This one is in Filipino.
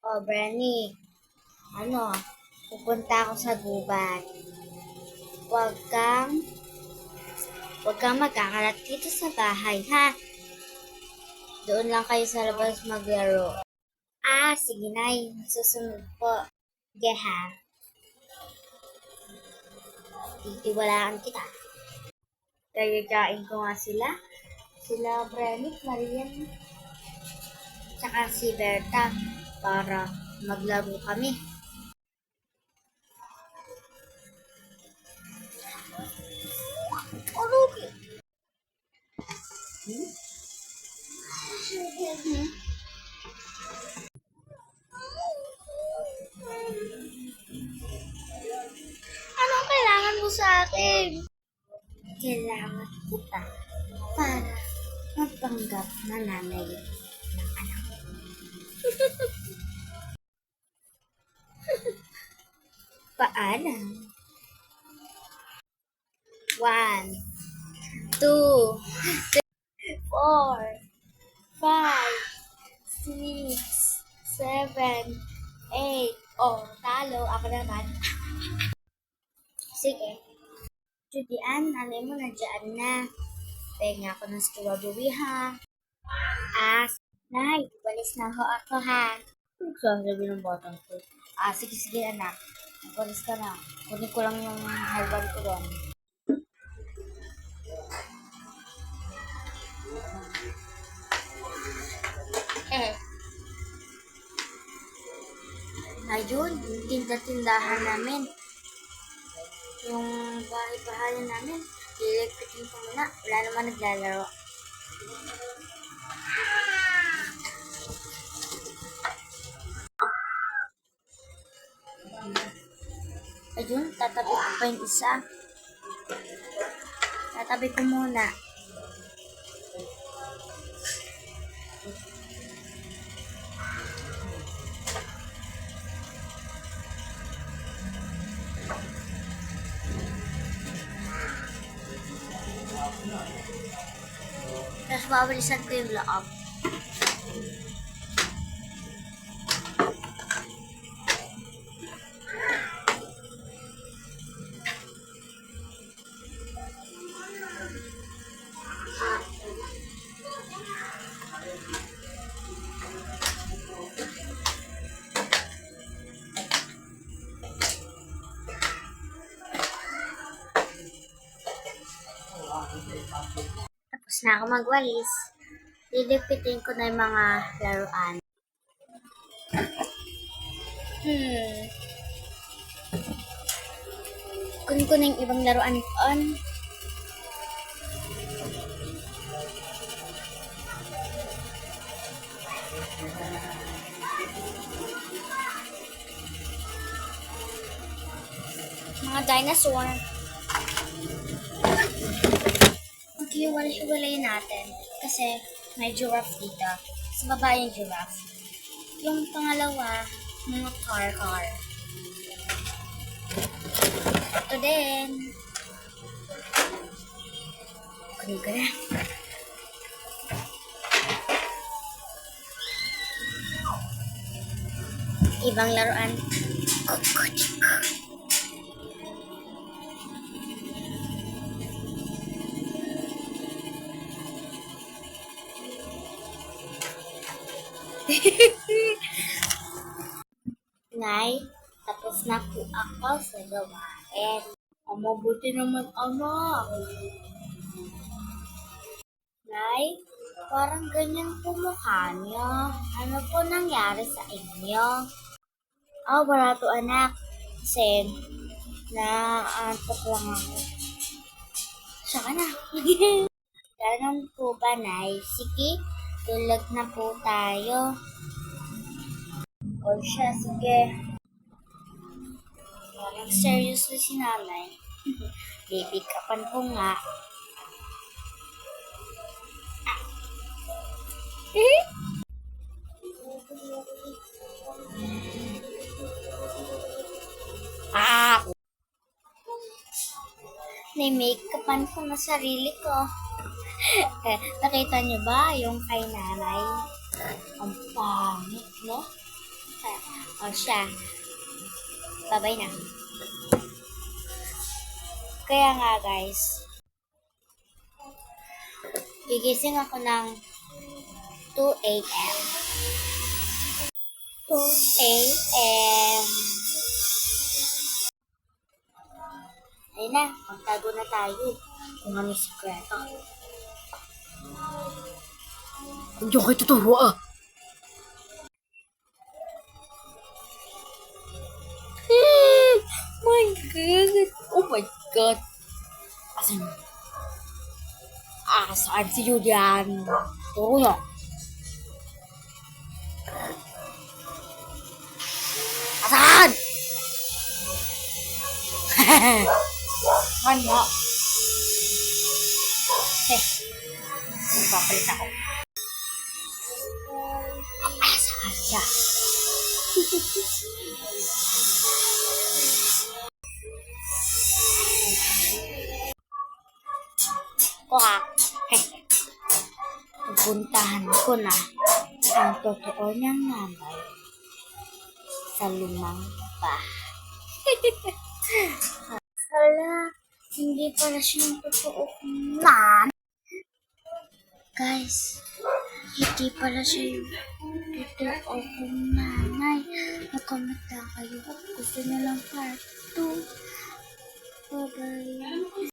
Oh, Brenny, ano, pupunta ako sa gubat. Huwag kang, huwag kang magkakalat dito sa bahay, ha? Doon lang kayo sa labas maglaro. Sige, Nay. Susunod po. Sige, ha? Titiwalaan kita. Kaya ko nga sila. Sila Brenny, Marian, tsaka si Berta para maglaro kami. Ulubi! Anong kailangan mo sa akin? Kailangan kita para magpanggap na nanay ng anak ko. Paalam. 1, 2, 4, 5, 6, 7, 8. Oh, talo. Ako naman. Sige. Judian, nanay mo nandiyan na. Pahinga ako ng strawberry, ha? Nay, walis na ho ako, ha? Sabi ng batang ko. Sige, anak. Walis ka na. Kunin ko lang yung herbal ko doon. Ayun, yung tindahan namin. Yung bahay-bahayan namin. Iligpitin ko muna. Wala naman naglalaro. Ayun, tatabi ko pa yung isa. Tatabi ko muna. Tapos wawalisan ko yung loob. Tapos na ako magwalis. Lilipitin ko na yung mga laruan. Kunin ko na yung ibang laruan doon. Mga dinosaur. Maghiwalay-hiwalay natin. Kasi may giraffe dito. Sa baba yung giraffe. Yung pangalawa, mga car. Ito din. Kunin ko na. Ibang laruan. Nay, tapos na po ako sa gawain. Mabuti naman, ama. Nay, parang ganyan po mukha niyo. Ano po nangyari sa inyo? Wala to, anak. Kasi, naantok lang ako. Saka na. Ganun po ba, Nay? Sige, tulog na po tayo. O siya, sige. Parang seriously si nanay. Bibigkapan ko nga. Ni-makeupan ko na sarili ko. Nakita niyo ba yung kay nanay? Ang pangit, no? O siya, babay na. Kaya nga guys, gigising ako ng 2 a.m. 2 a.m. Ayun na, magtago na tayo kung ano sikreto. Hindi ako tuturo ah. My God. Oh my God. Asan? Saan si Julian? Turo niyo. Asan? Ano? Papalit ako. Saan siya? Pupuntahan ko na ang totoo niyang nanay sa lumang bahay. Hala, hindi pala siya yung totoo kong nanay. Guys, hindi pala siya yung totoo kong nanay. Mag-comment lang kayo. Gusto niyo lang part 2. Bye-bye.